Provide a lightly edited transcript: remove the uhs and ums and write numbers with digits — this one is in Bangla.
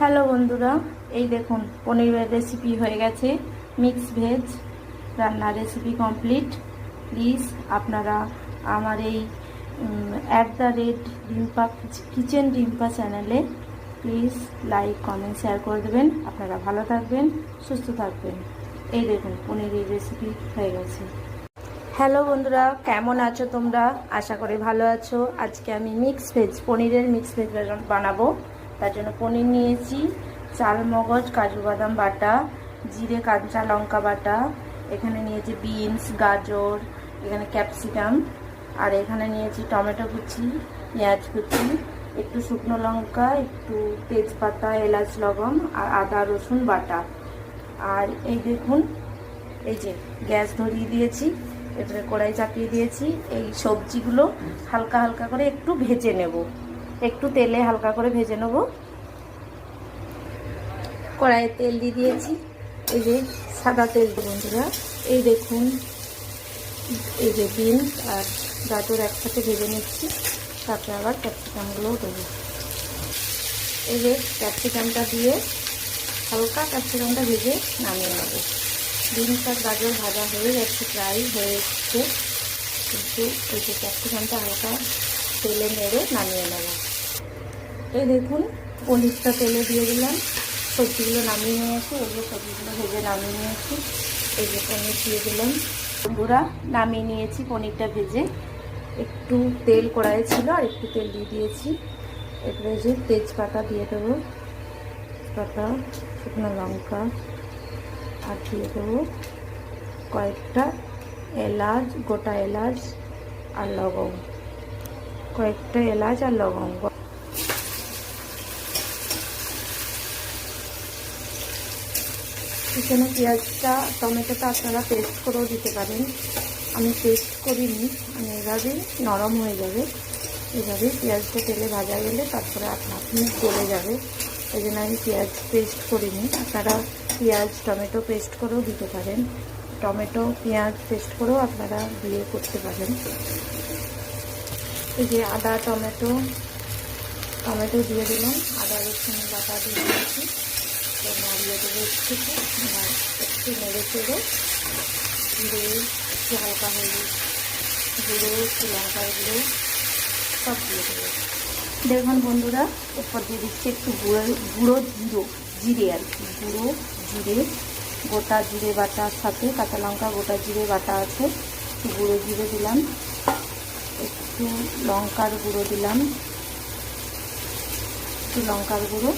হ্যালো বন্ধুরা, এই দেখুন পনিরের রেসিপি হয়ে গেছে। মিক্স ভেজ রান্নার রেসিপি কমপ্লিট। প্লিজ আপনারা আমার এই @রিম্পা কিচেন রিম্পা চ্যানেলে প্লিজ লাইক কমেন্ট শেয়ার করে দেবেন। আপনারা ভালো থাকবেন, সুস্থ থাকবেন। এই দেখুন পনিরের রেসিপি হয়ে গেছে। হ্যালো বন্ধুরা, কেমন আছো তোমরা? আশা করি ভালো আছো। আজকে আমি পনিরের মিক্স ভেজ বানাবো। তার জন্য পনির নিয়েছি, চাল মগজ কাজু বাদাম বাটা, জিরে কাঁচা লঙ্কা বাটা, এখানে নিয়েছি বিনস গাজর, এখানে ক্যাপসিকাম, আর এখানে নিয়েছি টমেটো কুচি, পেঁয়াজ কুচি, একটু শুকনো লঙ্কা, একটু তেজপাতা, এলাচ লবঙ্গ আর আদা রসুন বাটা। আর এই দেখুন, এই যে গ্যাস ধরিয়ে দিয়েছি, এবারে কড়াই চাপিয়ে দিয়েছি। এই সবজিগুলো হালকা হালকা করে একটু ভেজে নেব, একটু তেলে হালকা করে ভেজে নেব। কড়াইয়ে তেল দিয়ে দিয়েছি, এই যে সাদা তেল বন্ধুরা। এই দেখুন, এই যে বিনস আর গাজর একসাথে ভেজে নিচ্ছি, তারপরে আবার ক্যাপসিকামগুলোও দেবো। এই যে ক্যাপসিকামটা দিয়ে হালকা ক্যাপসিকামটা ভেজে নামিয়ে নেব। বিনস আর গাজর ভাজা হয়ে যাচ্ছে, প্রায় হয়ে এসছে, কিন্তু এই যে ক্যাপসিকামটা হালকা তেলে নেড়ে নামিয়ে নেব। এই দেখুন পনিরটা তেলে দিয়ে দিলাম, সবজিগুলো নামিয়ে নিয়েছি, ওগুলো সবজিগুলো ভেজে নামিয়ে নিয়েছি। এই যে পনির দিয়ে দিলাম, গুঁড়া নামিয়ে নিয়েছি পনিরটা ভেজে। একটু তেল কড়াইয়ে ছিল, আর একটু তেল দিয়ে দিয়েছি। এবারে যে তেজপাতা দিয়ে দেবো, তেজপাতা, শুকনো লঙ্কা, আর দিয়ে দেবো কয়েকটা এলাচ, গোটা এলাচ আর লবঙ্গ, কয়েকটা এলাচ আর লবঙ্গ। এখানে পেঁয়াজটা টমেটোটা আপনারা পেস্ট করেও দিতে পারেন, আমি পেস্ট করিনি। আমি এভাবেই নরম হয়ে যাবে, এভাবেই পেঁয়াজটা তেলে ভাজা গেলে তারপরে আপনি গলে যাবে। এই জন্য আমি পেঁয়াজ পেস্ট করিনি। আপনারা পেঁয়াজ টমেটো পেস্ট করেও দিতে পারেন, টমেটো পেঁয়াজ পেস্ট করেও আপনারা দিয়ে করতে পারেন। এই যে আদা টমেটো দিয়ে দিলাম, আদা রসুন বাটা দিয়ে দিয়েছি। তো নাড়িয়ে দেবো একটু নেড়ে চেড়ে, জিরে একটু হালকা হলুদ গুঁড়ো, একটু লঙ্কার গুঁড়ো সব দিয়ে দেবো। দেখুন বন্ধুরা, এরপর দিয়ে দিচ্ছি একটু গুঁড়ো জিরে আর কি, গুঁড়ো জিরে, গোটা জিরে বাটার সাথে কাঁচা লঙ্কা গোটা জিরে বাটা আছে, একটু গুঁড়ো জিরে দিলাম, একটু লঙ্কার গুঁড়ো দিলাম, একটু লঙ্কার গুঁড়ো,